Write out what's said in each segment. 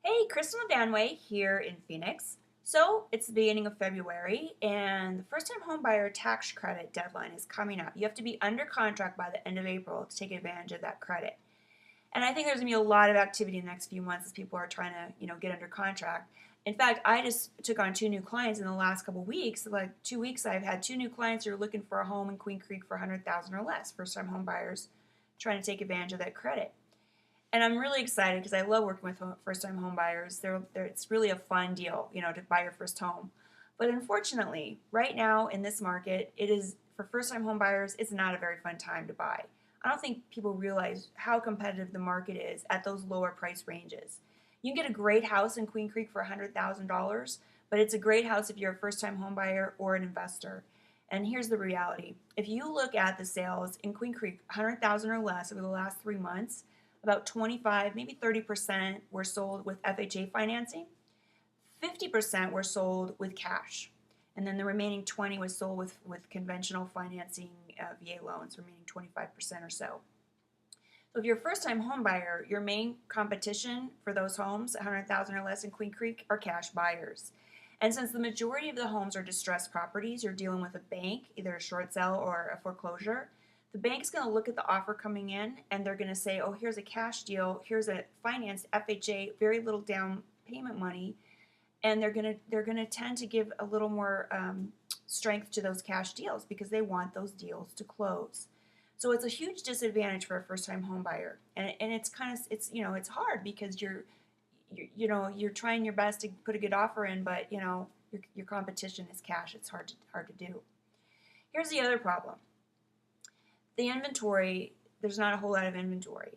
Hey, Kristen Vanway here in Phoenix. So it's the beginning of February, and the first-time homebuyer tax credit deadline is coming up. You have to be under contract by the end of April to take advantage of that credit. And I think there's gonna be a lot of activity in the next few months as people are trying to, get under contract. In fact, I just took on two new clients in the last couple weeks. Like 2 weeks, I've had two new clients who are looking for a home in Queen Creek for 100,000 or less. First-time homebuyers trying to take advantage of that credit. And I'm really excited because I love working with first-time home buyers. It's really a fun deal, to buy your first home. But unfortunately, right now in this market, it is for first-time home buyers, it's not a very fun time to buy. I don't think people realize how competitive the market is at those lower price ranges. You can get a great house in Queen Creek for $100,000, but it's a great house if you're a first-time home buyer or an investor. And here's the reality. If you look at the sales in Queen Creek, 100,000 or less over the last 3 months, about 25, maybe 30% were sold with FHA financing. 50% were sold with cash. And then the remaining 20 was sold with conventional financing, VA loans, remaining 25% or so. So if you're a first-time home buyer, your main competition for those homes, 100,000 or less in Queen Creek, are cash buyers. And since the majority of the homes are distressed properties, you're dealing with a bank, either a short sale or a foreclosure. The bank's going to look at the offer coming in and they're going to say, oh, here's a cash deal, here's a financed FHA, very little down payment money, and they're going to tend to give a little more strength to those cash deals because they want those deals to close. So it's a huge disadvantage for a first-time home buyer, and it's hard because you're trying your best to put a good offer in, but your competition is cash. It's hard to do. Here's the other problem. The inventory, there's not a whole lot of inventory.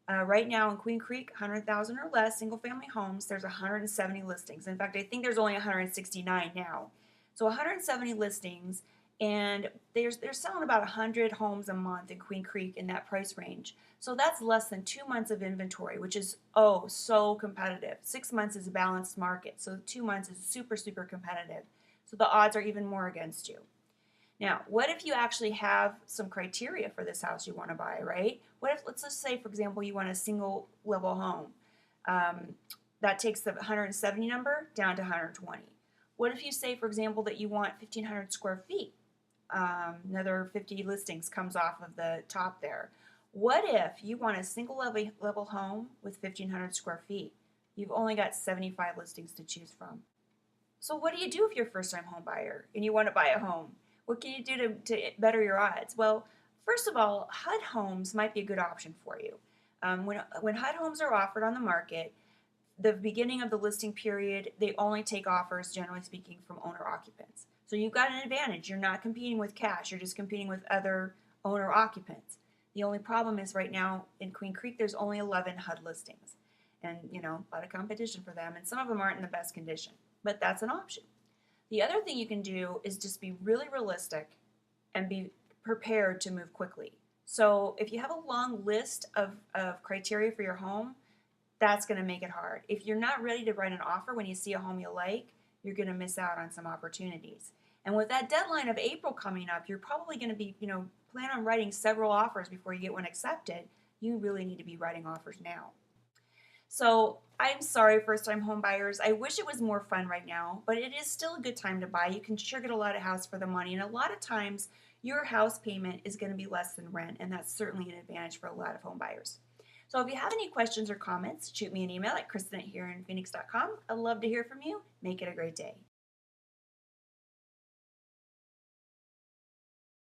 Right now in Queen Creek, 100,000 or less single-family homes, there's 170 listings. In fact, I think there's only 169 now. So 170 listings, and they're selling about 100 homes a month in Queen Creek in that price range. So that's less than 2 months of inventory, which is, oh, so competitive. 6 months is a balanced market, so 2 months is super, super competitive. So the odds are even more against you. Now, what if you actually have some criteria for this house you want to buy, right? What if, let's just say, for example, you want a single level home. That takes the 170 number down to 120. What if you say, for example, that you want 1,500 square feet? Another 50 listings comes off of the top there. What if you want a single level home with 1,500 square feet? You've only got 75 listings to choose from. So what do you do if you're a first-time home buyer and you want to buy a home? What can you do to better your odds? Well, first of all, HUD homes might be a good option for you. When HUD homes are offered on the market, the beginning of the listing period, they only take offers, generally speaking, from owner occupants. So you've got an advantage. You're not competing with cash. You're just competing with other owner occupants. The only problem is right now in Queen Creek, there's only 11 HUD listings. And, a lot of competition for them. And some of them aren't in the best condition. But that's an option. The other thing you can do is just be really realistic and be prepared to move quickly. So if you have a long list of criteria for your home, that's going to make it hard. If you're not ready to write an offer when you see a home you like, you're going to miss out on some opportunities. And with that deadline of April coming up, you're probably going to be, plan on writing several offers before you get one accepted. You really need to be writing offers now. So I'm sorry, first-time home buyers. I wish it was more fun right now, but it is still a good time to buy. You can sure get a lot of house for the money, and a lot of times your house payment is going to be less than rent, and that's certainly an advantage for a lot of home buyers. So if you have any questions or comments, shoot me an email at kristen@hereinphoenix.com. I'd love to hear from you. Make it a great day.